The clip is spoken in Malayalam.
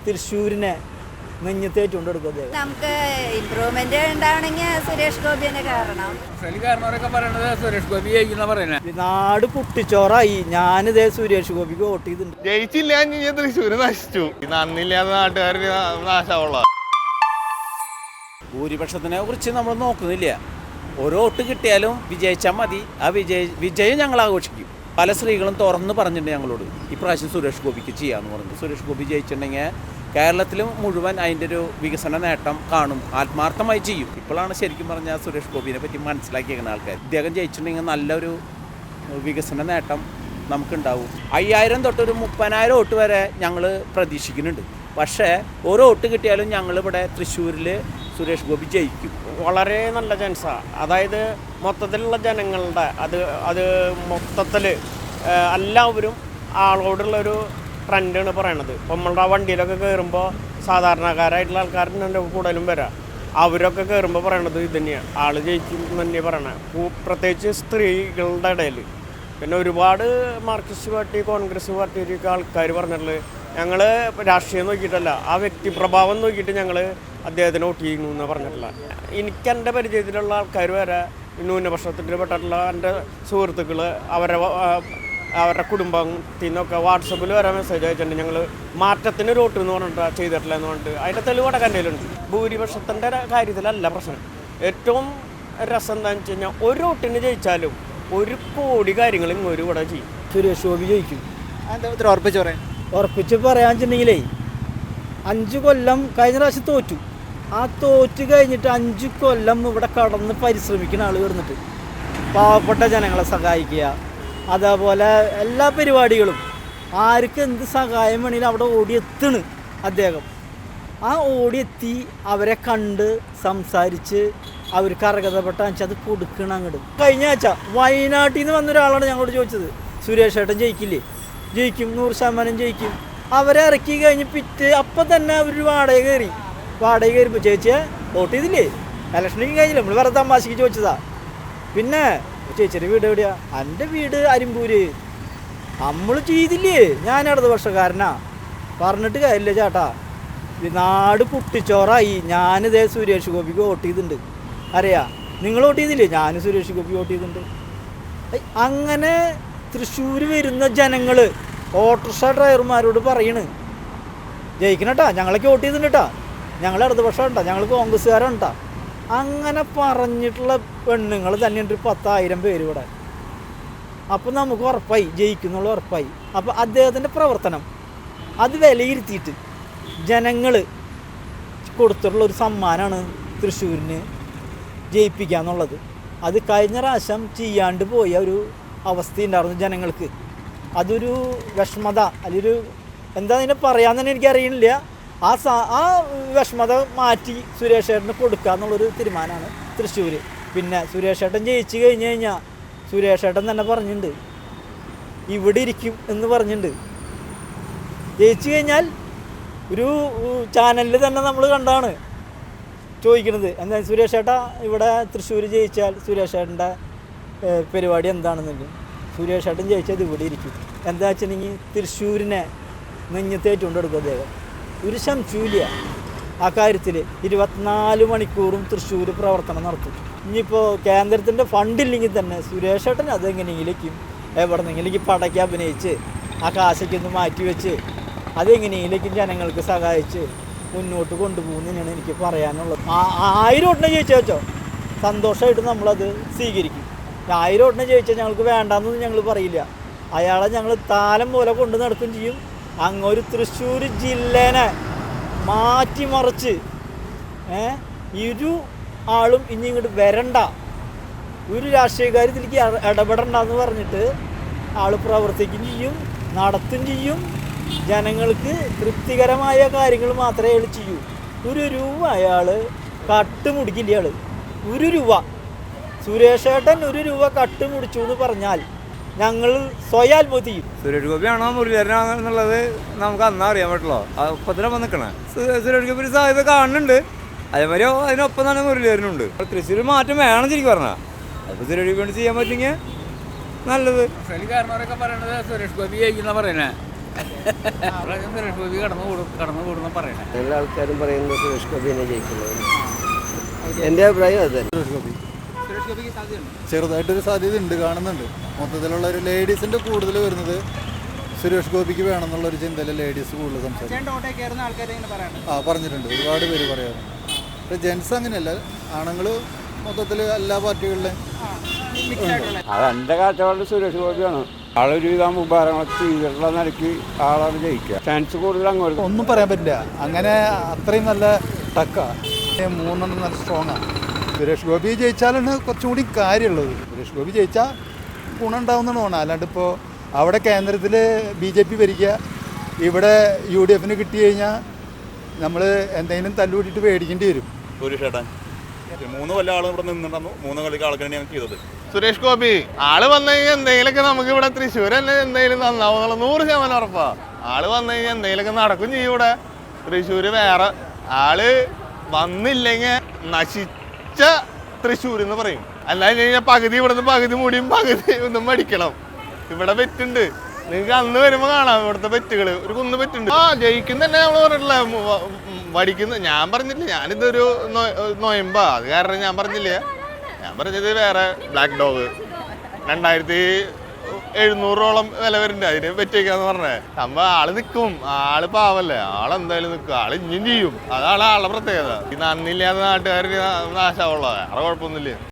തൃശ്ശൂരിനെ നെഞ്ഞത്തേറ്റുകൊണ്ട് കൊടുക്കും. നമുക്ക് ഇമ്പ്രൂവ്മെന്റ് ഉണ്ടാവണമെങ്കിൽ സുരേഷ് ഗോപിനെ കാരണം സുരേഷ് ഗോപി ജയിക്കുന്ന പറയുന്നത്. നാട് കുട്ടിച്ചോറായി. ഞാനിതേ സുരേഷ് ഗോപിക്ക് വോട്ട് ചെയ്തിട്ടുണ്ട്. ജയിച്ചില്ല തൃശ്ശൂര് നശിച്ചു. നന്ദില്ലാത്ത നാട്ടുകാർ നാശമുള്ള. ഭൂരിപക്ഷത്തിനെ കുറിച്ച് നമ്മൾ നോക്കുന്നില്ല. ഓരോ വോട്ട് കിട്ടിയാലും വിജയിച്ചാൽ മതി. ആ വിജയം ഞങ്ങൾ ആഘോഷിക്കും. പല സ്ത്രീകളും തുറന്ന് പറഞ്ഞിട്ടുണ്ട് ഞങ്ങളോട് ഇപ്രാവശ്യം സുരേഷ് ഗോപിക്ക് ചെയ്യാമെന്ന് പറഞ്ഞു. സുരേഷ് ഗോപി ജയിച്ചിട്ടുണ്ടെങ്കിൽ കേരളത്തിലും മുഴുവൻ അതിൻ്റെ ഒരു വികസന നേട്ടം കാണും, ആത്മാർത്ഥമായി ചെയ്യും. ഇപ്പോഴാണ് ശരിക്കും പറഞ്ഞാൽ സുരേഷ് ഗോപിനെ പറ്റി മനസ്സിലാക്കിയേക്കുന്ന ആൾക്കാർ. ഇദ്ദേഹം ജയിച്ചിട്ടുണ്ടെങ്കിൽ നല്ലൊരു വികസന നേട്ടം നമുക്കുണ്ടാവും. 5000 തൊട്ടൊരു 30,000 വോട്ട് വരെ ഞങ്ങൾ പ്രതീക്ഷിക്കുന്നുണ്ട്. പക്ഷേ ഓരോ വോട്ട് കിട്ടിയാലും ഞങ്ങളിവിടെ തൃശ്ശൂരിൽ സുരേഷ് ഗോപി ജയിക്കും. വളരെ നല്ല ചാൻസാണ്. അതായത് മൊത്തത്തിലുള്ള ജനങ്ങളുടെ അത് മൊത്തത്തിൽ എല്ലാവരും ആളോടുള്ളൊരു ട്രെൻഡാണ് പറയണത്. ഇപ്പം നമ്മളുടെ വണ്ടിയിലൊക്കെ കയറുമ്പോൾ സാധാരണക്കാരായിട്ടുള്ള ആൾക്കാരുടെ കൂടുതലും വരാം. അവരൊക്കെ കയറുമ്പോൾ പറയണത് ഇത് തന്നെയാണ്, ആൾ ജയിക്കും തന്നെ പറയണത്. പ്രത്യേകിച്ച് സ്ത്രീകളുടെ ഇടയിൽ. പിന്നെ ഒരുപാട് മാർക്സിസ്റ്റ് പാർട്ടി, കോൺഗ്രസ് പാർട്ടിയിലൊക്കെ ആൾക്കാർ പറഞ്ഞിട്ടുള്ളത് ഞങ്ങൾ രാഷ്ട്രീയം നോക്കിയിട്ടല്ല, ആ വ്യക്തിപ്രഭാവം നോക്കിയിട്ട് ഞങ്ങൾ അദ്ദേഹത്തിന് വോട്ട് ചെയ്യുന്നു എന്ന് പറഞ്ഞിട്ടില്ല. എനിക്ക് എൻ്റെ പരിചയത്തിലുള്ള ആൾക്കാർ വരെ ന്യൂനപക്ഷത്തിൽ പെട്ടിട്ടുള്ള എൻ്റെ സുഹൃത്തുക്കൾ അവരുടെ കുടുംബത്തിൽ നിന്നൊക്കെ വാട്സപ്പിൽ വരെ മെസ്സേജ് അയച്ചിട്ടുണ്ട്, ഞങ്ങൾ മാറ്റത്തിന് ഒരു വോട്ട് എന്ന് പറഞ്ഞിട്ട് ചെയ്തിട്ടില്ല എന്ന് പറഞ്ഞിട്ട്. അതിൻ്റെ തെളിവോടെ കണ്ടതിലുണ്ട്. ഭൂരിപക്ഷത്തിൻ്റെ കാര്യത്തിലല്ല പ്രശ്നം. ഏറ്റവും രസം എന്താണെന്ന് വെച്ച് കഴിഞ്ഞാൽ ഒരു വോട്ടിന് ജയിച്ചാലും 1 കോടി കാര്യങ്ങൾ ഇങ്ങോട്ട് ഇവിടെ ചെയ്യും. സുരേഷ് ഗോപി ജയിക്കും. എന്താ ഉറപ്പിച്ച് പറയാം? ഉറപ്പിച്ച് പറയാൻ വെച്ചിട്ടുണ്ടെങ്കിലേ 5 കൊല്ലം കഴിഞ്ഞ പ്രാവശ്യം തോറ്റു. ആ തോറ്റ് കഴിഞ്ഞിട്ട് 5 കൊല്ലം ഇവിടെ കടന്ന് പരിശ്രമിക്കുന്ന ആൾ കിടന്നിട്ട് പാവപ്പെട്ട ജനങ്ങളെ സഹായിക്കുക, അതേപോലെ എല്ലാ പരിപാടികളും ആർക്ക് എന്ത് സഹായം വേണമെങ്കിലും അവിടെ ഓടിയെത്തണ് അദ്ദേഹം. ആ ഓടിയെത്തി അവരെ കണ്ട് സംസാരിച്ച് അവർക്ക് അർഹതപ്പെട്ട അത് കൊടുക്കണം അങ്ങോട്ട്. കഴിഞ്ഞ ആഴ്ച വയനാട്ടിൽ നിന്ന് വന്ന ഒരാളാണ് ഞങ്ങളോട് ചോദിച്ചത്, സുരേഷ് ഏട്ടൻ ജയിക്കില്ലേ? ജയിക്കും, 100% ജയിക്കും. അവരെ ഇറക്കി കഴിഞ്ഞ് അപ്പം തന്നെ അവർ വാടക കയറിപ്പോൾ ചേച്ചിയെ വോട്ട് ചെയ്തില്ലേ? ഇലക്ഷനിക്ക് കഴിഞ്ഞില്ല, നമ്മൾ വെറുതെ തമാശയ്ക്ക് ചോദിച്ചതാ. പിന്നെ ചേച്ചിയുടെ വീട് എവിടെയാ? എൻ്റെ വീട് അരിമ്പൂര്. നമ്മൾ ചെയ്തില്ലേ, ഞാൻ ഇടതുപക്ഷക്കാരനാ. പറഞ്ഞിട്ട് കാര്യമില്ല ചേട്ടാ, നാട് കുട്ടിച്ചോറായി. ഞാനിതേ സുരേഷ് ഗോപിക്ക് വോട്ട് ചെയ്തിട്ടുണ്ട്. അറിയാം, നിങ്ങൾ വോട്ട് ചെയ്തില്ലേ? ഞാൻ സുരേഷ് ഗോപി വോട്ട് ചെയ്തിട്ടുണ്ട്. അങ്ങനെ തൃശ്ശൂർ വരുന്ന ജനങ്ങൾ ഓട്ടോറിക്ഷ ഡ്രൈവർമാരോട് പറയണ് ജയിക്കണട്ടാ, ഞങ്ങളൊക്കെ വോട്ട് ചെയ്തിട്ടുണ്ട് കേട്ടാ, ഞങ്ങൾ ഇടതുപക്ഷം ഉണ്ടാ, ഞങ്ങൾ കോൺഗ്രസ്സുകാരുണ്ടാ. അങ്ങനെ പറഞ്ഞിട്ടുള്ള പെണ്ണുങ്ങൾ തന്നെയുണ്ട് 10,000 പേര് ഇവിടെ. അപ്പം നമുക്ക് ഉറപ്പായി ജയിക്കുന്നുള്ള ഉറപ്പായി. അപ്പം അദ്ദേഹത്തിൻ്റെ പ്രവർത്തനം അത് വിലയിരുത്തിയിട്ട് ജനങ്ങൾ കൊടുത്തിട്ടുള്ള ഒരു സമ്മാനമാണ് തൃശ്ശൂരിന് ജയിപ്പിക്കുക എന്നുള്ളത്. അത് കഴിഞ്ഞ പ്രാവശ്യം ചെയ്യാണ്ട് പോയ ഒരു അവസ്ഥയുണ്ടായിരുന്നു ജനങ്ങൾക്ക്. അതൊരു വിഷമത, അല്ലെങ്കിൽ എന്താ അതിനെ പറയാൻ തന്നെ എനിക്കറിയണില്ല. ആ വിഷമത മാറ്റി സുരേഷ് ഏട്ടന് കൊടുക്കുക എന്നുള്ളൊരു തീരുമാനമാണ് തൃശ്ശൂർ. പിന്നെ സുരേഷ് ഏട്ടൻ ജയിച്ചു കഴിഞ്ഞ് കഴിഞ്ഞാൽ സുരേഷ് ഏട്ടൻ തന്നെ പറഞ്ഞിട്ടുണ്ട് ഇവിടെ ഇരിക്കും എന്ന് പറഞ്ഞിട്ടുണ്ട്. ജയിച്ചു കഴിഞ്ഞാൽ ഒരു ചാനലിൽ തന്നെ നമ്മൾ കണ്ടാണ് ചോദിക്കുന്നത്, എന്താ സുരേഷ് ഏട്ടാ ഇവിടെ തൃശ്ശൂർ ജയിച്ചാൽ സുരേഷ് ഏട്ടൻ്റെ പരിപാടി എന്താണെന്നുണ്ട്. സുരേഷ് ഏട്ടൻ ജയിച്ചത് ഇവിടെ ഇരിക്കും. എന്താ വെച്ചിട്ടുണ്ടെങ്കിൽ തൃശ്ശൂരിനെ നെഞ്ഞത്തേറ്റുകൊണ്ട് കൊടുക്കും അദ്ദേഹം. ഒരു സംശയമില്ല ആ കാര്യത്തിൽ. 24 മണിക്കൂറും തൃശ്ശൂർ പ്രവർത്തനം നടത്തും. ഇനിയിപ്പോൾ കേന്ദ്രത്തിൻ്റെ ഫണ്ടില്ലെങ്കിൽ തന്നെ സുരേഷ് ഏട്ടൻ അതെങ്ങനെയെങ്കിലും എവിടെന്നെങ്കിലും പടയ്ക്ക് അഭിനയിച്ച് ആ കാശയ്ക്കൊന്ന് മാറ്റിവെച്ച് അതെങ്ങനെയെങ്കിലും ജനങ്ങൾക്ക് സഹായിച്ച് മുന്നോട്ട് കൊണ്ടുപോകുന്നതിനാണ് എനിക്ക് പറയാനുള്ളത്. 1000 വോട്ടിനെ ജയിച്ചാൽ വെച്ചോ സന്തോഷമായിട്ട് നമ്മളത് സ്വീകരിക്കും. 1000 വോട്ടിനെ ജയിച്ചാൽ ഞങ്ങൾക്ക് വേണ്ടാന്നൊന്നും ഞങ്ങൾ പറയില്ല. അയാളെ ഞങ്ങൾ താലം പോലെ കൊണ്ട് നടക്കുകയും ചെയ്യും. അങ്ങൊരു തൃശ്ശൂർ ജില്ലേനെ മാറ്റിമറിച്ച് ഒരു ആളും ഇനി ഇങ്ങോട്ട് വരണ്ട, ഒരു രാഷ്ട്രീയക്കാർ ഇതിലേക്ക് ഇടപെടണ്ടെന്ന് പറഞ്ഞിട്ട് ആൾ പ്രവർത്തിക്കുകയും ചെയ്യും, നടത്തും ചെയ്യും. ജനങ്ങൾക്ക് തൃപ്തികരമായ കാര്യങ്ങൾ മാത്രമേ അയാൾ ചെയ്യൂ. 1 രൂപ അയാൾ കട്ടുമുടിക്കില്ല. അയാൾ 1 രൂപ, സുരേഷ് ഏട്ടൻ 1 രൂപ കട്ടുമുടിച്ചു എന്ന് പറഞ്ഞാൽ ഞങ്ങൾ സ്വയം ആത്മഹത്യ ചെയ്യും. സുരേഷ് ഗോപിയാണോ മുരളീധരനാണോ എന്നുള്ളത് നമുക്ക് അന്നാ അറിയാൻ പറ്റുള്ളൂ. ഒപ്പത്തിനൊപ്പം നിൽക്കണേ സുരേഷ് ഗോപി സാധ്യത കാണുന്നുണ്ട്. അതേമാതിരി അതിനൊപ്പം തന്നെ മുരളീധരനുണ്ട്. തൃശ്ശൂർ മാറ്റം വേണം ശരിക്കും പറഞ്ഞാൽ. അതിപ്പോൾ സുരേഷ് ഗോപി ചെയ്യാൻ പറ്റുമെങ്കിൽ നല്ലത്. കാരണവരൊക്കെ പറയണത് സുരേഷ് ഗോപി ജയിക്കുന്ന പറയുന്നത്. കടന്നു കൂടുന്ന പറയണേ. എല്ലാ ആൾക്കാരും പറയുന്നത് സുരേഷ് ഗോപിനെ ജയിക്കുന്നത്. എൻ്റെ അഭിപ്രായം അത് തന്നെ. ചെറുതായിട്ടൊരു സാധ്യത ഉണ്ട്, കാണുന്നുണ്ട്. മൊത്തത്തിലുള്ള ഒരു ലേഡീസിൻ്റെ കൂടുതൽ വരുന്നത് സുരേഷ് ഗോപിക്ക് വേണമെന്നുള്ളൊരു ചിന്തയിൽ ലേഡീസ് കൂടുതൽ സംസാരിക്കും. പറഞ്ഞിട്ടുണ്ട്, ഒരുപാട് പേര് പറയാറുണ്ട്. പക്ഷേ ജെൻസ് അങ്ങനെയല്ല, ആണുങ്ങൾ മൊത്തത്തിൽ എല്ലാ പാർട്ടികളിലും അതെൻ്റെ കാഴ്ചപ്പാടിൽ സുരേഷ് ഗോപിയാണ്. ആളൊരുവിധം ഉപകാരങ്ങളൊക്കെ ചെയ്തിട്ടുള്ള നിലയ്ക്ക് ആളാണ് ജയിക്കുക. ചാൻസ് കൂടുതൽ അങ്ങോട്ട് ഒന്നും പറയാൻ പറ്റില്ല. അങ്ങനെ അത്രയും നല്ല ടക്കാണ്. മൂന്നെണ്ണം നല്ല സ്ട്രോങ്ങാണ്. സുരേഷ് ഗോപി ജയിച്ചാലാണ് കുറച്ചും കൂടി കാര്യമുള്ളത്. സുരേഷ് ഗോപി ജയിച്ചാൽ ഗുണമുണ്ടാവുന്നതാണ് തോന്നുന്നത്. അല്ലാണ്ട് ഇപ്പോൾ അവിടെ കേന്ദ്രത്തിൽ BJP ഭരിക്കുക, ഇവിടെ UDF കിട്ടി കഴിഞ്ഞാൽ നമ്മൾ എന്തെങ്കിലും തല്ലുകൂട്ടിയിട്ട് മേടിക്കേണ്ടി വരും. സുരേഷേട്ടൻ 3 കൊല്ലം ആളും ഇവിടെ നിന്നിട്ടുണ്ടെന്നു. 3 കൊല്ലം ആൾക്കാരാണ് ഞങ്ങൾ ചെയ്തത്. സുരേഷ് ഗോപി ആള് വന്നു കഴിഞ്ഞാൽ എന്തെങ്കിലുമൊക്കെ നമുക്ക് ഇവിടെ തൃശ്ശൂർ തന്നെ എന്തെങ്കിലും നന്നാവും എന്നുള്ള 100% ഉറപ്പാ. ആള് വന്നു കഴിഞ്ഞാൽ എന്തെങ്കിലുമൊക്കെ നടക്കും ചെയ്യും ഇവിടെ തൃശ്ശൂർ. വേറെ ആള് വന്നില്ലെങ്കിൽ നശിച്ച തൃശ്ശൂർ എന്ന് പറയും. അല്ലാതെ കഴിഞ്ഞാൽ പകുതി ഇവിടുന്ന് പകുതി മുടിയും പകുതി ഒന്നും മടിക്കണം. ഇവിടെ പെറ്റുണ്ട്, നിങ്ങൾക്ക് അന്ന് വരുമ്പോൾ കാണാം ഇവിടുത്തെ പെറ്റുകൾ. ഒരു കുന്ന് പെറ്റുണ്ട്. ജയിക്കുന്ന തന്നെ നമ്മൾ പറഞ്ഞിട്ടില്ല, വടിക്കുന്ന ഞാൻ പറഞ്ഞില്ല. ഞാനിതൊരു നൊയമ്പാ, അത് കാരണം ഞാൻ പറഞ്ഞില്ല. ഞാൻ പറഞ്ഞത് വേറെ ബ്ലാക്ക് ഡോഗ് 2700 വില വരുന്നുണ്ട്, അതിന് പറ്റിയേക്കാന്ന് പറഞ്ഞേ. സംഭവം ആള് നിൽക്കും, ആള് പാവല്ലേ, ആളെന്തായാലും നിൽക്കും, ആള് ഇനിയും ചെയ്യും. അതാണ് ആളുടെ പ്രത്യേകത. ഈ നന്ദിയില്ലാത്ത നാട്ടുകാർ നാശമുള്ള, വേറെ കുഴപ്പമൊന്നുമില്ല.